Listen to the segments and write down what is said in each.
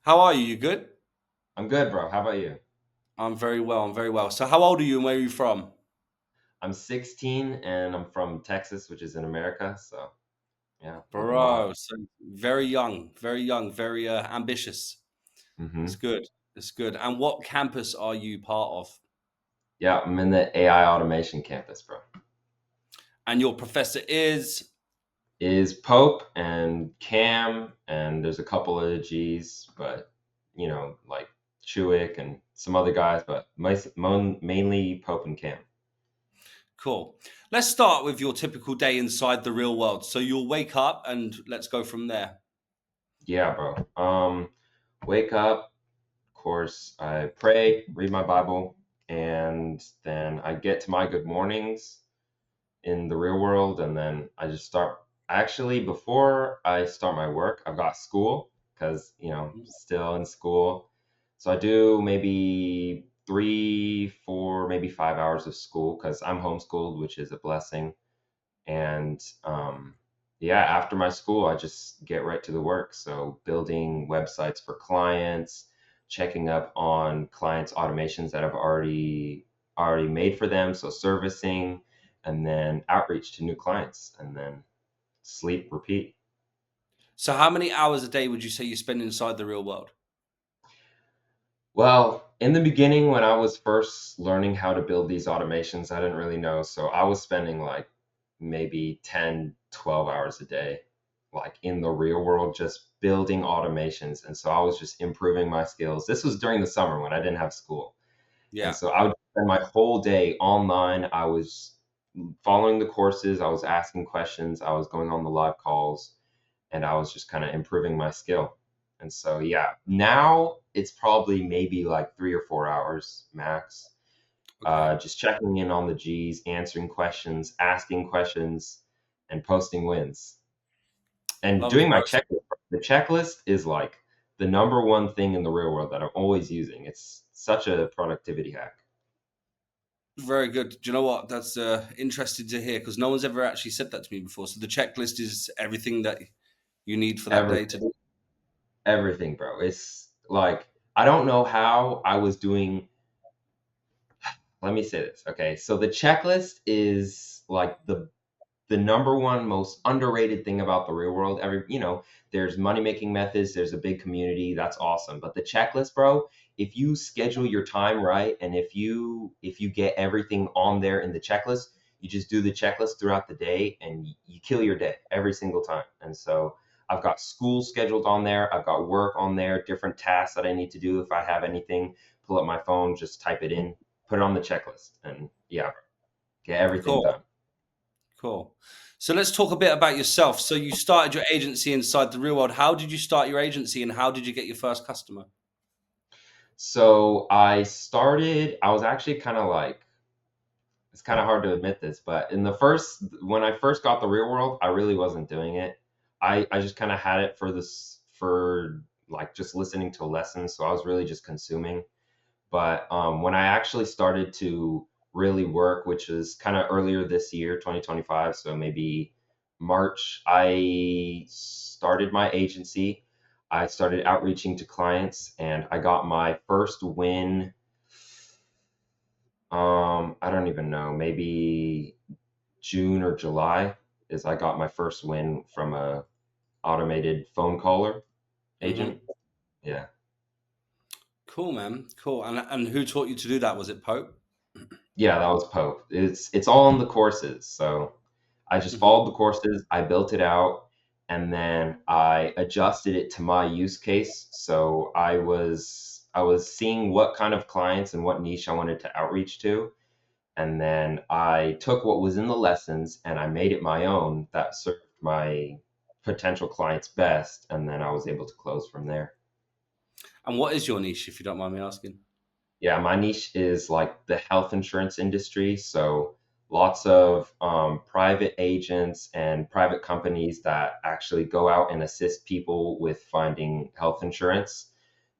How are you? You good? I'm good, bro. How about you? I'm very well. I'm very well. So, how old are you and where are you from? I'm 16 and I'm from Texas, which is in America. So, yeah, living Bro, large. so very young, very ambitious. It's hmm good. It's good. And what campus are you part of? Yeah, I'm in the AI automation campus, bro. And your professor is Is Pope and Cam, and there's a couple of G's, but like Chewick and some other guys, but mainly Pope and Cam. cool. Let's start with your typical day inside the real world. So, you'll wake up and let's go from there. Yeah, bro. Wake up, of course, I pray, read my Bible, and then I get to my good mornings in the real world, and then I just start. Actually, before I start my work, I've got school because still in school, so I do maybe 3 4 maybe 5 hours of school because I'm homeschooled, which is a blessing. And yeah, after my school I just get right to the work, so building websites for clients, checking up on clients automations that I've already made for them, so servicing, and then outreach to new clients, and then sleep, repeat. So, how many hours a day would you say you spend inside the real world? Well, in the beginning, when I was first learning how to build these automations, I didn't really know. So I was spending like maybe 10, 12 hours a day, like in the real world, just building automations. And so I was just improving my skills. This was during the summer when I didn't have school. And Yeah. so I would spend my whole day online. I was following the courses, I was asking questions, I was going on the live calls, and I was just kind of improving my skill. And so, yeah, now it's probably maybe like 3 or 4 hours max. Okay. Just checking in on the G's, answering questions, asking questions, and posting wins. And Lovely, doing my bro. checklist. The checklist is like the number one thing in the real world that I'm always using. It's such a productivity hack. Very good. Do you know what? That's interesting to hear because no one's ever actually said that to me before. So the checklist is everything that you need for that day to Everything, do. everything, bro. It's like I don't know how I was doing. Let me say this. Okay, so the checklist is like the number one most underrated thing about the real world. There's money making methods, there's a big community, that's awesome. But the checklist, bro, if you schedule your time right, and if you get everything on there in the checklist, you just do the checklist throughout the day, and you kill your day every single time. And so I've got school scheduled on there, I've got work on there, different tasks that I need to do. If I have anything, pull up my phone, just type it in, put it on the checklist, and yeah, get everything Cool. done. Cool. So let's talk a bit about yourself. So you started your agency inside the real world. How did you start your agency and how did you get your first customer? So I was actually kind of like, it's kind of hard to admit this, but when I first got the real world, I really wasn't doing it. I just kind of had it for like just listening to lessons. So I was really just consuming. But when I actually started to really work, which is kind of earlier this year, 2025, so maybe March, I started my agency. I started outreaching to clients, and I got my first win. I don't even know, maybe June or July is I got my first win from a automated phone caller agent. Hmm. Yeah. Cool, man. Cool. And who taught you to do that? Was it Pope? Yeah, that was Pope. It's all in the courses. So I just Hmm. followed the courses, I built it out, and then I adjusted it to my use case. So I was seeing what kind of clients and what niche I wanted to outreach to, and then I took what was in the lessons and I made it my own that served my potential clients best, and then I was able to close from there. And what is your niche, if you don't mind me asking? Yeah, my niche is like the health insurance industry. So lots of private agents and private companies that actually go out and assist people with finding health insurance.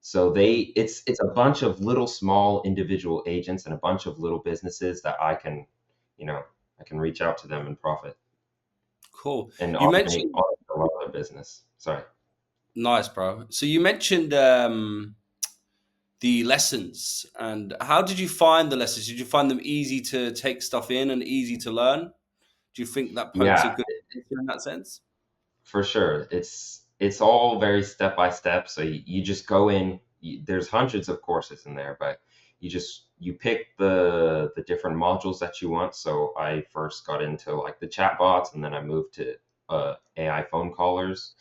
So Mhm. it's a bunch of little small individual agents and a bunch of little businesses that you know, I can reach out to them and profit Cool. and You automate mentioned automate a lot of their business. Sorry. Nice, bro. So you mentioned the lessons, and how did you find the lessons? Did you find them easy to take stuff in and easy to learn? Do you think that pokes a Yeah, good picture in that sense? for sure. It's all very step by step. So you just go in. There's hundreds of courses in there, but you pick the different modules that you want. So I first got into like the chatbots, and then I moved to AI phone callers,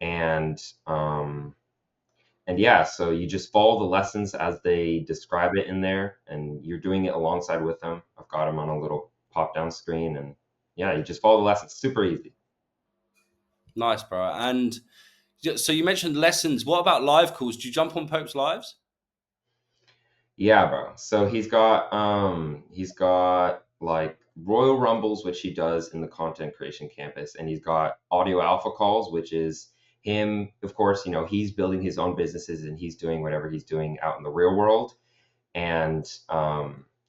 and um, and yeah. So you just follow the lessons as they describe it in there, and you're doing it alongside with them. I've got them on a little pop down screen, and yeah, you just follow the lessons. Super easy. Nice, bro. And so you mentioned lessons. What about live calls? Do you jump on Pope's lives? Yeah, bro. So he's got like Royal Rumbles, which he does in the content creation campus, and he's got audio alpha calls, which is him, of course, he's building his own businesses and he's doing whatever he's doing out in the real world. And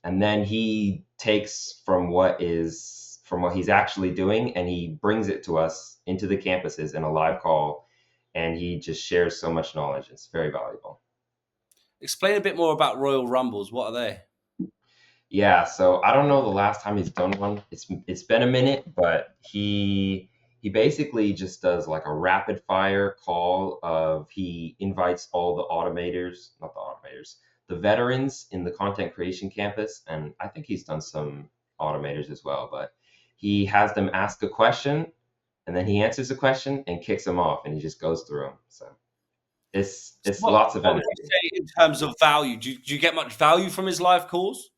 then he takes from what he's actually doing and he brings it to us into the campuses in a live call, and he just shares so much knowledge. It's very valuable. Explain a bit more about Royal Rumbles. What are they? Yeah, so I don't know the last time he's done one. It's been a minute, but he basically just does like a rapid fire call of he invites all the automators, not the automators, the veterans in the content creation campus, and I think he's done some automators as well, but he has them ask a question and then he answers the question and kicks them off and he just goes through them. So So it's what lots of what would you energy. say in terms of value? Do you get much value from his live calls?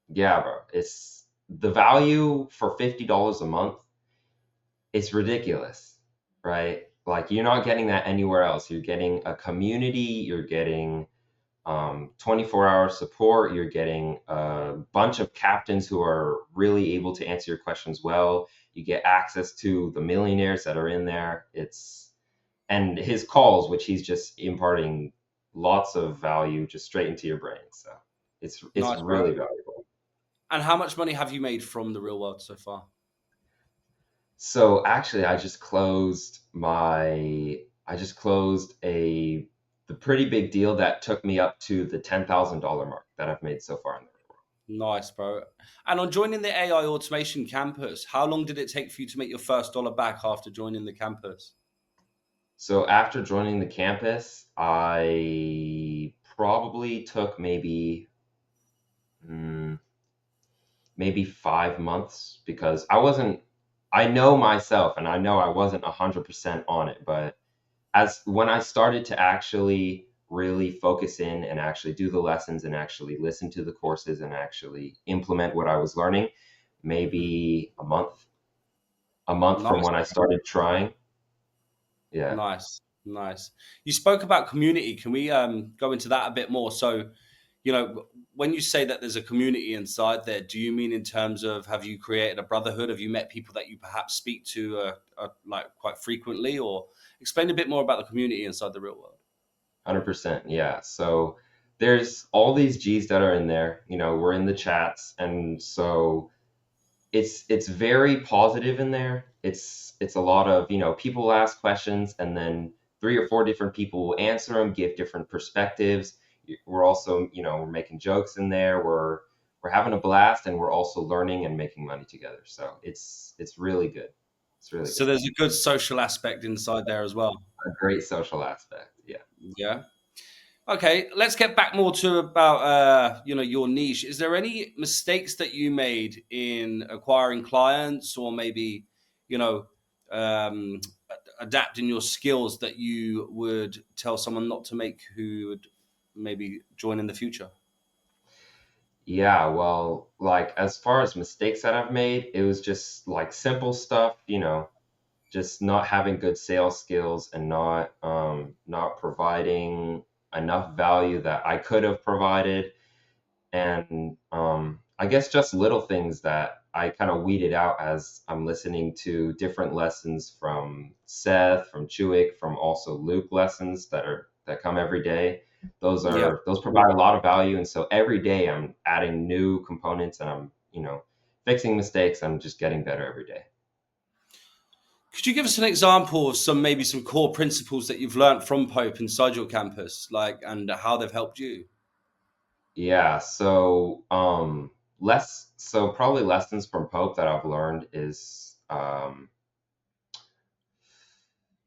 Yeah, bro. It's the value for $50 a month. It's ridiculous, right? Like you're not getting that anywhere else. You're getting a community. You're getting 24-hour support. You're getting a bunch of captains who are really able to answer your questions well. You get access to the millionaires that are in there. And his calls, which he's just imparting lots of value just straight into your brain. So it's Nice, bro. really valuable. And how much money have you made from the real world so far? So actually, I just closed a the pretty big deal that took me up to the $10,000 mark that I've made so far in the world. Nice, bro. And on joining the AI automation campus, how long did it take for you to make your first dollar back after joining the campus? So after joining the campus, I probably took mm, maybe 5 months because I know myself and I know I wasn't 100% on it, but as when I started to actually really focus in and actually do the lessons and actually listen to the courses and actually implement what I was learning, Mhm. maybe a month from Nice, when I started trying. Yeah, nice, nice. You spoke about community. Can we go into that a bit more? So, when you say that there's a community inside there, do you mean in terms of have you created a brotherhood? Have you met people that you perhaps speak to like quite frequently, or explain a bit more about the community inside the real world? 100%. Yeah. So there's all these G's that are in there. We're in the chats, and so it's very positive in there. It's a lot of, people ask questions and then three or four different people will answer them, give different perspectives. We're also, we're making jokes in there. We're having a blast and we're also learning and making money together. So it's really good. It's really So good. there's a good social aspect inside there as well. A great social aspect. Yeah. Yeah. Okay, let's get back more to about your niche. Is there any mistakes that you made in acquiring clients, or maybe you know um, adapting your skills that you would tell someone not to make who would maybe join in the future? Yeah, well, like as far as mistakes that I've made, it was just like simple stuff, just not having good sales skills and not providing enough value that I could have provided, and I guess just little things that I kind of weeded out as I'm listening to different lessons from Seth, from Chewick, from also Luke lessons that come every day. Yeah. Those provide a lot of value, and so every day I'm adding new components and I'm fixing mistakes. I'm just getting better every day. Could you give us an example of some maybe some core principles that you've learned from Pope inside your campus, like and how they've helped you? Yeah, so probably lessons from Pope that I've learned is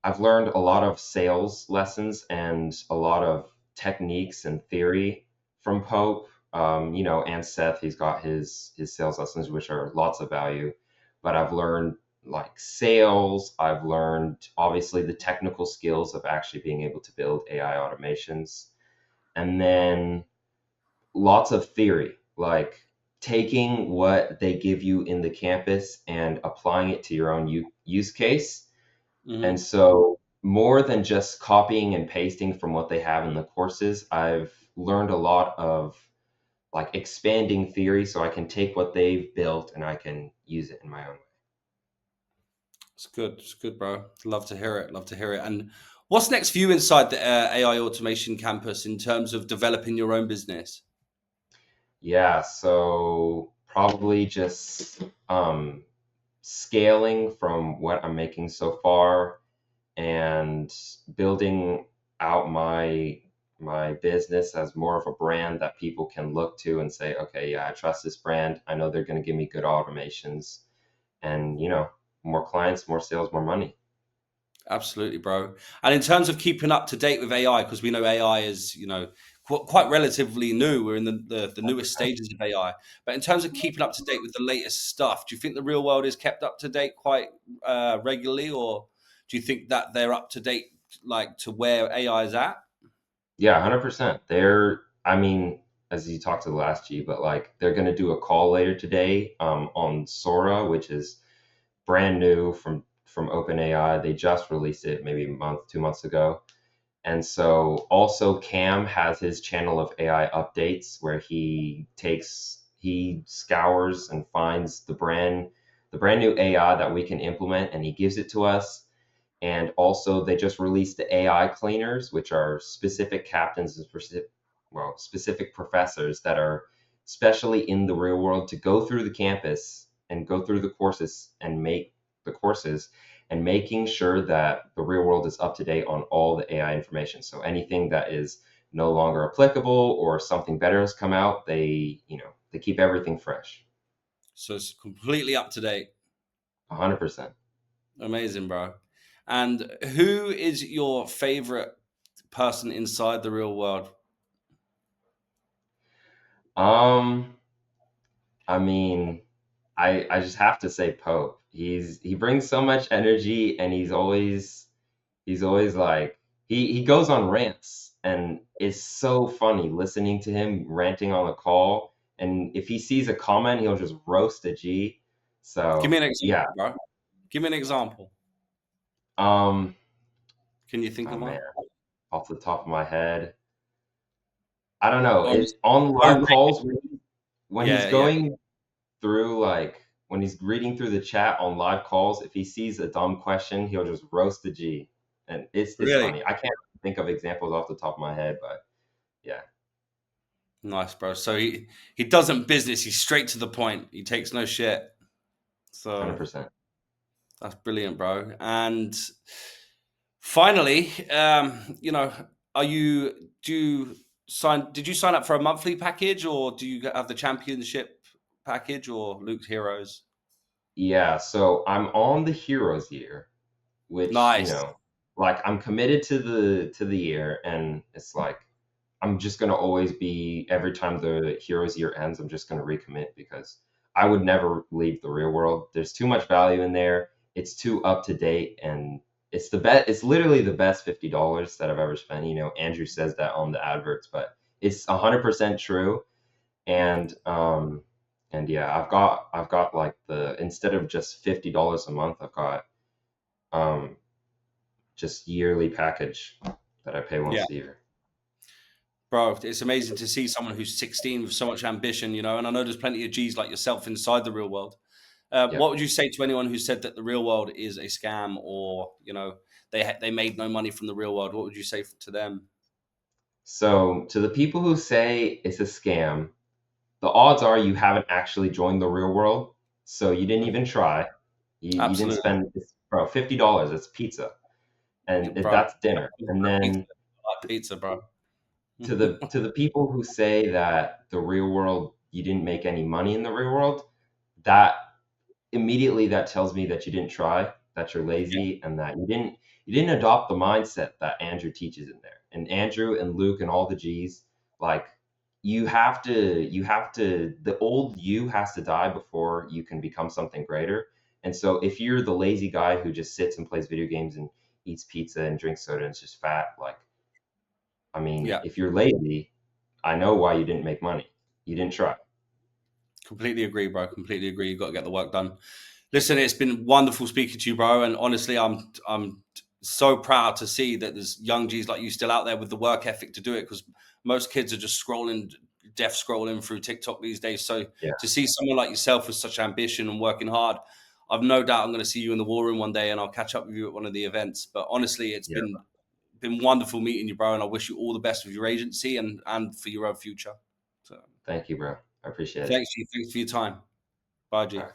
I've learned a lot of sales lessons and a lot of techniques and theory from Pope. And Seth, he's got his sales lessons, which are lots of value. But I've learned like sales. I've learned obviously the technical skills of actually being able to build AI automations, and then lots of theory, like taking what they give you in the campus and applying it to your own use case. And Hmm. so, more than just copying and pasting from what they have in the courses, I've learned a lot of like expanding theory so I can take what they've built and I can use it in my own way. It's good. It's good, bro. Love to hear it. Love to hear it. And what's next for you inside the AI automation campus in terms of developing your own business? Yeah, so probably just scaling from what I'm making so far and building out my business as more of a brand that people can look to and say, okay, yeah, I trust this brand. I know they're going to give me good automations and, more clients, more sales, more money. Absolutely, bro. And in terms of keeping up to date with AI, because we know AI is, quite relatively new. We're in the newest stages of AI. But in terms of keeping up to date with the latest stuff, do you think the real world is kept up to date quite regularly, or do you think that they're up to date, like to where AI is at? Yeah, 100%. I mean, as you talked to the last G, but like they're going to do a call later today on Sora, which is brand new from OpenAI. They just released it maybe a month, 2 months ago. And so also Cam has his channel of AI updates where he scours and finds the brand new AI that we can implement and he gives it to us. And also they just released the AI cleaners, which are specific captains and specific professors that are specially in the real world to go through the campus and go through the courses and make the courses and making sure that the real world is up to date on all the AI information. So anything that is no longer applicable or something better has come out, they keep everything fresh. So it's completely up to date. 100%. Amazing, bro. And who is your favorite person inside the real world? Um, I mean, I just have to say Pope. He brings so much energy and he's always like he goes on rants and it's so funny listening to him ranting on the call. And if he sees a comment, he'll just roast a G. Give me So an yeah. example, bro. Give me an example. Um Can you think oh of man, one? off the top of my head, I don't know. On It on on live calls record. when he's Yeah, yeah. going through like when he's reading through the chat on live calls, if he sees a dumb question, he'll just roast the G, and it's Really funny. I can't think of examples off the top of my head, but yeah, nice, bro. So he doesn't business. He's straight to the point. He takes no shit. So 100%. that's brilliant, bro. And finally, are you do you Did you sign up for a monthly package, or do you have the championship package, or Luke's Heroes? Yeah, so I'm on the Heroes year, which Nice. like I'm committed to the year, and it's like I'm just gonna always be every time the Heroes year ends, I'm just gonna recommit because I would never leave the real world. There's too much value in there. It's too up to date, and it's the best. It's literally the best $50 that I've ever spent. Andrew says that on the adverts, but it's 100% true. And yeah, I've got like the instead of just $50 a month, I've got um just yearly package that I pay Yeah. once a year. Bro, it's amazing to see someone who's 16 with so much ambition, and I know there's plenty of G's like yourself inside the real world. Yeah. What would you say to anyone who said that the real world is a scam, or they made no money from the real world? What would you say to them? So to the people who say it's a scam, the odds are you haven't actually joined the real world, so you didn't even try. You didn't Absolutely, spend, bro, $50. It's pizza, and bro. that's dinner. And Pizza, then I like pizza, bro. to the people who say that the real world, you didn't make any money in the real world, that immediately that tells me that you didn't try, that you're Yeah, lazy, and that you didn't adopt the mindset that Andrew teaches in there. And Andrew and Luke and all the G's, like, the old you has to die before you can become something greater. And so if you're the lazy guy who just sits and plays video games and eats pizza and drinks soda and is just fat, like, I mean, yeah. if you're lazy, I know why you didn't make money. You didn't try. Completely agree, bro. Completely agree. You got to get the work done. Listen, it's been wonderful speaking to you, bro. And honestly, I'm so proud to see that there's young G's like you still out there with the work ethic to do it. Because most kids are just scrolling, deaf scrolling through TikTok these days. So Yeah, to see someone like yourself with such ambition and working hard, I've no doubt I'm going to see you in the war room one day, and I'll catch up with you at one of the events. But honestly, it's yeah. been wonderful meeting you, bro. And I wish you all the best with your agency and for your own future. So Thank you, bro. I appreciate it. thanks for your time. Bye, All G. right.